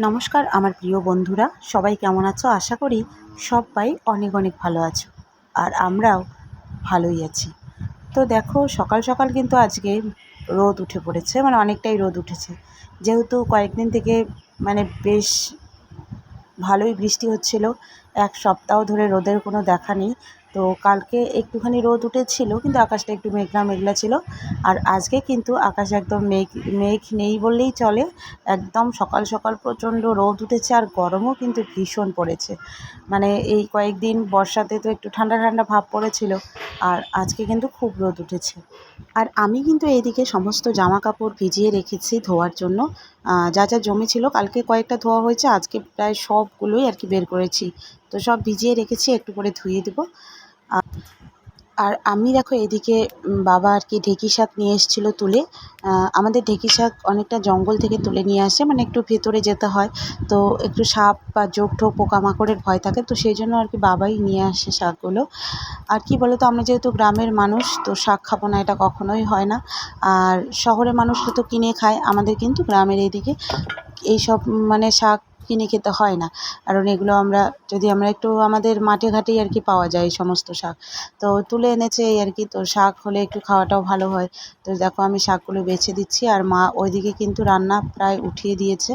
নমস্কার আমার প্রিয় বন্ধুরা, সবাই কেমন আছো? আশা করি সবাই অনেক অনেক ভালো আছো, আর আমরাও ভালোই আছি। তো দেখো, সকাল সকাল কিন্তু আজকে রোদ উঠে পড়েছে, মানে অনেকটাই রোদ উঠেছে। যেহেতু কয়েকদিন থেকে বেশ ভালোই বৃষ্টি হচ্ছিল, এক সপ্তাহ ধরে রোদের কোনো দেখা নেই। তো কালকে একটুখানি রোদ উঠেছিল, কিন্তু আকাশটা একটু মেঘলা মেঘলা ছিল। আর আজকে কিন্তু আকাশ একদম মেঘ মেঘ নেই বললেই চলে। একদম সকাল সকাল প্রচণ্ড রোদ উঠেছে, আর গরমও কিন্তু ভীষণ পড়েছে। এই কয়েকদিন বর্ষাতে তো একটু ঠান্ডা ঠান্ডা ভাব পড়েছিল, আর আজকে কিন্তু খুব রোদ উঠেছে। আর আমি কিন্তু এইদিকে সমস্ত জামা কাপড় ভিজিয়ে রেখেছি ধোয়ার জন্য। যা যা জমেছিল, কালকে কয়েকটা ধোয়া হয়েছে, আজকে প্রায় সবগুলোই আর কি বের করেছি। তো সব ভিজিয়ে রেখেছি, একটু করে ধুয়ে দেবো। আর আমি দেখো এদিকে বাবা আর কি ঢেঁকি শাক নিয়ে এসেছিলো তুলে। আমাদের ঢেঁকি শাক অনেকটা জঙ্গল থেকে তুলে নিয়ে আসে, একটু ভেতরে যেতে হয়। তো একটু সাপ বা জোক ঠোক পোকামাকড়ের ভয় থাকে, তো সেই জন্য আর কি বাবাই নিয়ে আসে শাকগুলো। আর কি বলো তো, আমরা যেহেতু গ্রামের মানুষ, তো শাক খাবো না এটা কখনোই হয় না। আর শহরের মানুষরা তো কিনে খায়, আমাদের কিন্তু গ্রামের এইদিকে এইসব শাক কিনে খেতে হয় না। কারণ এগুলো আমরা একটু আমাদের মাঠে ঘাটেই আর কি পাওয়া যায় এই সমস্ত শাক। তো তুলে এনেছে এই আর কি, তো শাক হলে একটু খাওয়াটাও ভালো হয়। তো দেখো আমি শাকগুলো বেছে দিচ্ছি, আর মা ওইদিকে কিন্তু রান্না প্রায় উঠিয়ে দিয়েছে।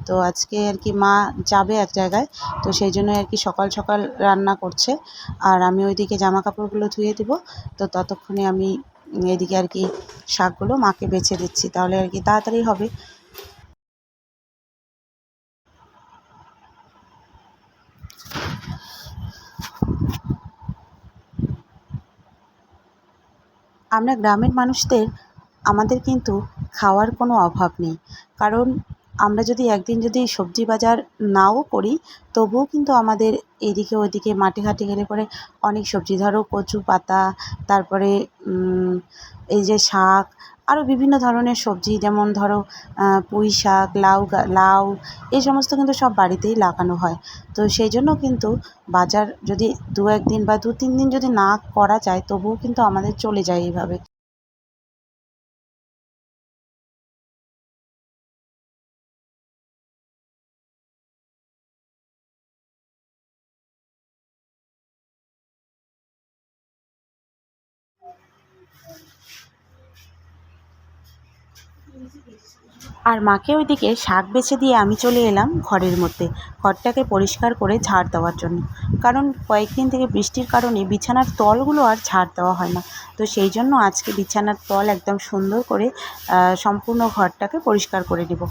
তো আজকে আর কি মা যাবে এক জায়গায়, তো সেই জন্য আর কি সকাল সকাল রান্না করছে। আর আমি ওইদিকে জামা কাপড়গুলো ধুয়ে দেবো। তো ততক্ষণে আমি এদিকে আর কি শাকগুলো মাকে বেছে দিচ্ছি, তাহলে আর কি তাড়াতাড়ি হবে। আমরা গ্রামের মানুষদের, আমাদের কিন্তু খাওয়ার কোনো অভাব নেই। কারণ আমরা যদি একদিন যদি সবজি বাজার নাও করি, তবুও কিন্তু আমাদের এদিকে ওইদিকে মাঠে ঘাটে গেলে পরে অনেক সবজি, ধরো কচু পাতা, তারপরে এই যে শাক, আরও বিভিন্ন ধরনের সবজি, যেমন ধরো পুঁই শাক, লাউ, এই সমস্ত কিন্তু সব বাড়িতেই লাগানো হয়। তো সেই জন্য কিন্তু বাজার যদি দু একদিন বা দু তিন দিন যদি না করা যায়, তবুও কিন্তু আমাদের চলে যায় এইভাবে। আর মাকে ওইদিকে শাক বেছে দিয়ে আমি চলে এলাম ঘরের মধ্যে, ঘরটাকে পরিষ্কার করে ঝাড় দেওয়ার জন্য। কারণ কয়েকদিন থেকে বৃষ্টির কারণে বিছানার তলগুলো আর ঝাড় দেওয়া হয় না। তো সেই জন্য আজকে বিছানার তল একদম সুন্দর করে সম্পূর্ণ ঘরটাকে পরিষ্কার করে দেব।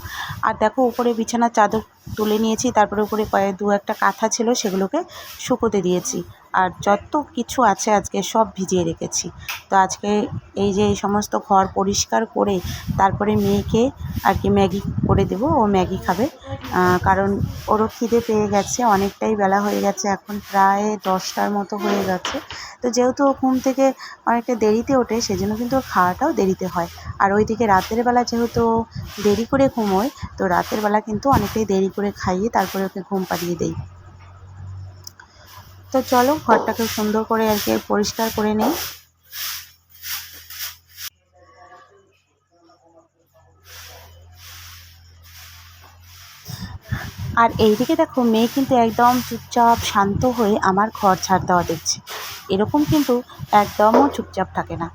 আর দেখো, উপরে বিছানার চাদর তুলে নিয়েছি, তারপরে উপরে দু একটা কাঁথা ছিল, সেগুলোকে শুকোতে দিয়েছি। আর যত কিছু আছে আজকে সব ভিজিয়ে রেখেছি। তো আজকে এই যে এই সমস্ত ঘর পরিষ্কার করে তারপরে মেয়েকে আর কি ম্যাগি করে দেবো, ও ম্যাগি খাবে। কারণ ওরও খিদে পেয়ে গেছে, অনেকটাই বেলা হয়ে গেছে, এখন প্রায় 10টার মতো হয়ে গেছে। তো যেহেতু ও ঘুম থেকে অনেকটা দেরিতে ওঠে, সেজন্য কিন্তু ওর খাওয়াটাও দেরিতে হয়। আর ওইদিকে রাতের বেলা যেহেতু দেরি করে ঘুমোয়, তো রাতের বেলা কিন্তু অনেকটাই দেরি করে খাইয়ে তারপরে ওকে ঘুম পাড়িয়ে দেই। তো চলো ঘরটাকে সুন্দর করে আর কি পরিষ্কার করে নেই। আর এইদিকে দেখো, মেয়ে কিন্তু একদম চুপচাপ শান্ত হয়ে আমার ঘর ঝাড় দেওয়া দেখছে। এরকম কিন্তু একদমও চুপচাপ থাকে না।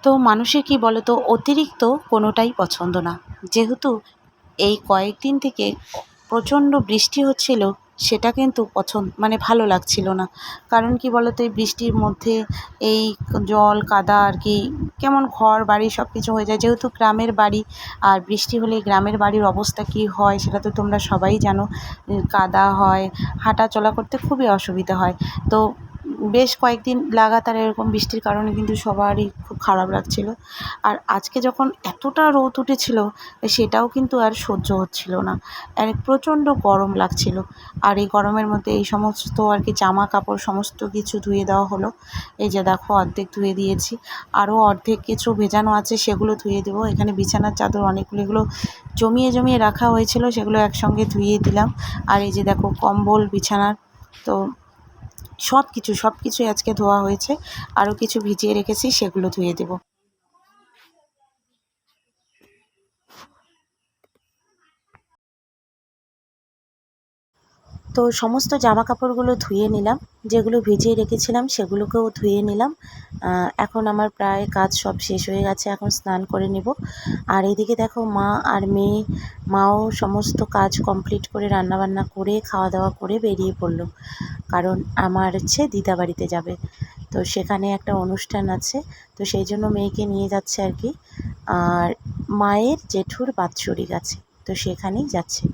তো মানুষের কি বলো তো, অতিরিক্ত কোনোটাই পছন্দ না। যেহেতু এই কয়েকদিন থেকে প্রচণ্ড বৃষ্টি হচ্ছিল, সেটা কিন্তু মানে ভালো লাগছিল না। কারণ কি বলো তো, এই বৃষ্টির মধ্যে এই জল কাদা আর কি কেমন ঘর বাড়ি সব কিছু হয়ে যায়, যেহেতু গ্রামের বাড়ি। আর বৃষ্টি হলে গ্রামের বাড়ির অবস্থা কী হয় সেটা তো তোমরা সবাই জানো। কাদা হয়, হাঁটা চলা করতে খুবই অসুবিধা হয়। তো বেশ কয়েকদিন লাগাতার এরকম বৃষ্টির কারণে কিন্তু সবারই খুব খারাপ লাগছিল। আর আজকে যখন এতটা রোদ উঠেছিল, সেটাও কিন্তু আর সহ্য হচ্ছিল না। আর প্রচণ্ড গরম লাগছিল। আর এই গরমের মধ্যে এই সমস্ত আর কি জামা কাপড় সমস্ত কিছু ধুয়ে দেওয়া হলো। এই যে দেখো, অর্ধেক ধুয়ে দিয়েছি, আরও অর্ধেক কিছু ভেজানো আছে, সেগুলো ধুয়ে দেবো। এখানে বিছানার চাদর অনেকগুলো, এগুলো জমিয়ে জমিয়ে রাখা হয়েছিল, সেগুলো একসঙ্গে ধুয়ে দিলাম। আর এই যে দেখো, কম্বল বিছানার, তো সব কিছুই আজকে ধোয়া হয়েছে। আরও কিছু ভিজিয়ে রেখেছি, সেগুলো ধুয়ে দেবো। তো সমস্ত জামা কাপড়গুলো ধুয়ে নিলাম, যেগুলো ভিজিয়ে রেখেছিলাম সেগুলোকেও ধুয়ে নিলাম। এখন আমার প্রায় কাজ সব শেষ হয়ে গেছে, এখন স্নান করে নেব। আর এদিকে দেখো, মা আর মেয়ে, মাও সমস্ত কাজ কমপ্লিট করে রান্নাবান্না করে খাওয়া দাওয়া করে বেরিয়ে পড়লো। কারণ আমার হচ্ছে দিদাবাড়িতে যাবে, তো সেখানে একটা অনুষ্ঠান আছে, তো সেই জন্য মেয়েকে নিয়ে যাচ্ছে আর কি। আর মায়ের জেঠুর বাৎসরিক আছে, তো সেখানেই যাচ্ছে।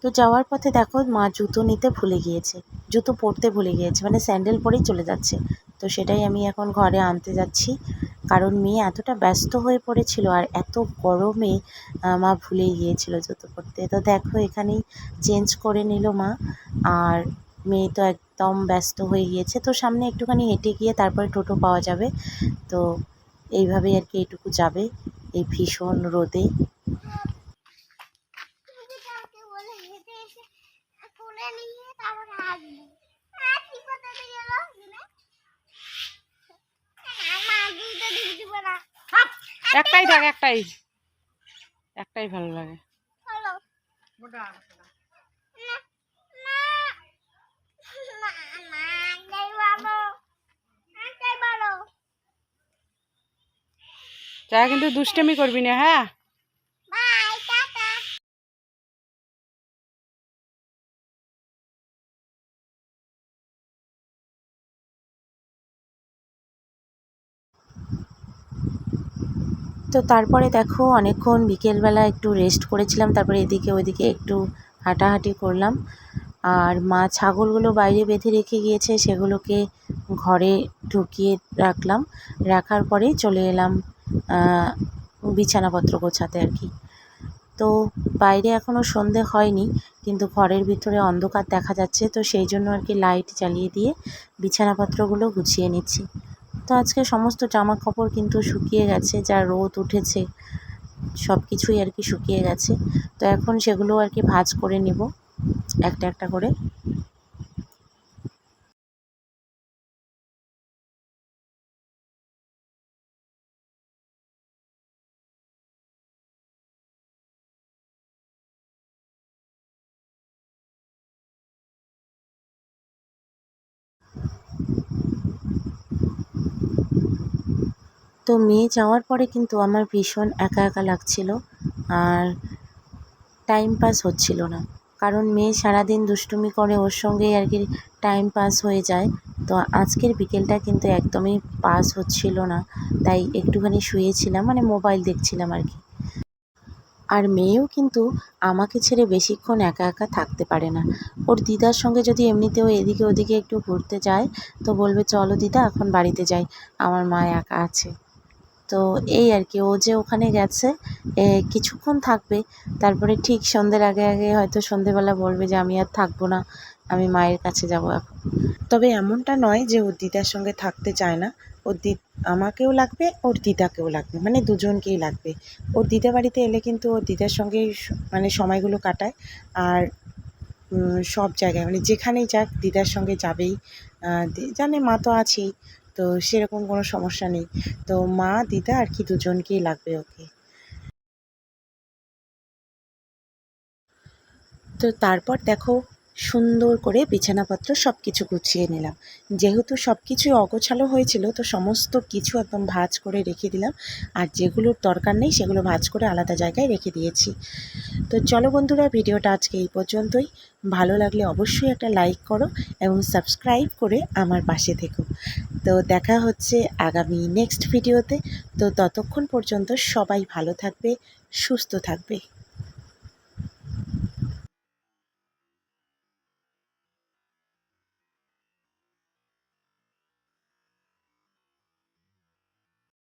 তো যাওয়ার পথে দেখো, মা জুতো নিতে ভুলে গিয়েছে, জুতো পরতে ভুলে গিয়েছে, মানে স্যান্ডেল পরেই চলে যাচ্ছে। তো সেটাই আমি এখন ঘরে আনতে যাচ্ছি, কারণ মেয়ে এতটা ব্যস্ত হয়ে পড়েছিল, আর এত গরমে মা ভুলেই গিয়েছিল জুতো পরতে। তো দেখো, এখানেই চেঞ্জ করে নিল মা। আর মেয়ে তো একদম ব্যস্ত হয়ে গিয়েছে। তো সামনে একটুখানি হেঁটে গিয়ে তারপরে টোটো পাওয়া যাবে। তো এইভাবেই আর কি এইটুকু যাবে এই ভীষণ রোদে। একটাই থাক, একটাই একটাই ভালো লাগে। যা, কিন্তু দুষ্টামি করবি না, হ্যাঁ। তো তারপরে দেখো, অনেকক্ষণ বিকেলবেলা একটু রেস্ট করেছিলাম, তারপরে এদিকে ওইদিকে একটু হাঁটাহাঁটি করলাম। আর মা ছাগলগুলো বাইরে বেঁধে রেখে গিয়েছে, সেগুলোকে ঘরে ঢুকিয়ে রাখলাম। রাখার পরেই চলে এলাম বিছানাপত্র গোছাতে আর কি। তো বাইরে এখনও সন্ধে হয়নি, কিন্তু ঘরের ভিতরে অন্ধকার দেখা যাচ্ছে, তো সেই জন্য আর কি লাইট জ্বালিয়ে দিয়ে বিছানাপত্রগুলো গুছিয়ে নিচ্ছি। তো আজকে সমস্ত জামা কাপড় কিন্তু শুকিয়ে গেছে, যা রোদ উঠেছে সব কিছুই আর কি শুকিয়ে গেছে। তো এখন সেগুলো আর কি ভাঁজ করে নিব একটা একটা করে। তো মেয়ে যাওয়ার পরে কিন্তু আমার ভীষণ একা একা লাগছিল, আর টাইম পাস হচ্ছিল না। কারণ মেয়ে সারাদিন দুষ্টুমি করে, ওর সঙ্গেই আর কি টাইম পাস হয়ে যায়। তো আজকের বিকেলটা কিন্তু একদমই পাস হচ্ছিল না, তাই একটুখানি শুয়েছিলাম, মানে মোবাইল দেখছিলাম আর কি। আর মেয়েও কিন্তু আমাকে ছেড়ে বেশিক্ষণ একা একা থাকতে পারে না। ওর দিদার সঙ্গে যদি এমনিতেও এদিকে ওদিকে একটু ঘুরতে যায়, তো বলবে চলো দিদা এখন বাড়িতে যাই, আমার মা একা আছে। তো এই আর কি, ও যে ওখানে গেছে কিছুক্ষণ থাকবে, তারপরে ঠিক সন্ধ্যের আগে আগে হয়তো সন্ধ্যেবেলা বলবে যে আমি আর থাকবো না, আমি মায়ের কাছে যাবো এখন। তবে এমনটা নয় যে ওর দিদার সঙ্গে থাকতে চায় না। ওর আমাকেও লাগবে, ওর দিদাকেও লাগবে, মানে দুজনকেই লাগবে। ওর দিদা বাড়িতে এলে কিন্তু ওর দিদার সঙ্গেই মানে সময়গুলো কাটায়। আর সব জায়গায় মানে যেখানেই যাক দিদার সঙ্গে যাবেই। জানে মা তো আছেই, তো সেরকম কোনো সমস্যা নেই। তো মা দিদা আর কি দুজনকেই লাগবে ওকে। তো তারপর দেখো, সুন্দর করে বিছানাপত্র সব কিছু গুছিয়ে নিলাম। যেহেতু সব কিছুই অগোছালো হয়েছিল, তো সমস্ত কিছু একদম ভাঁজ করে রেখে দিলাম, আর যেগুলোর দরকার নেই সেগুলো ভাঁজ করে আলাদা জায়গায় রেখে দিয়েছি। তো চলো বন্ধুরা, ভিডিওটা আজকে এই পর্যন্তই। ভালো লাগলে অবশ্যই একটা লাইক করো এবং সাবস্ক্রাইব করে আমার পাশে থেকো। তো দেখা হচ্ছে আগামী নেক্সট ভিডিওতে। তো ততক্ষণ পর্যন্ত সবাই ভালো থাকবে, সুস্থ থাকবে।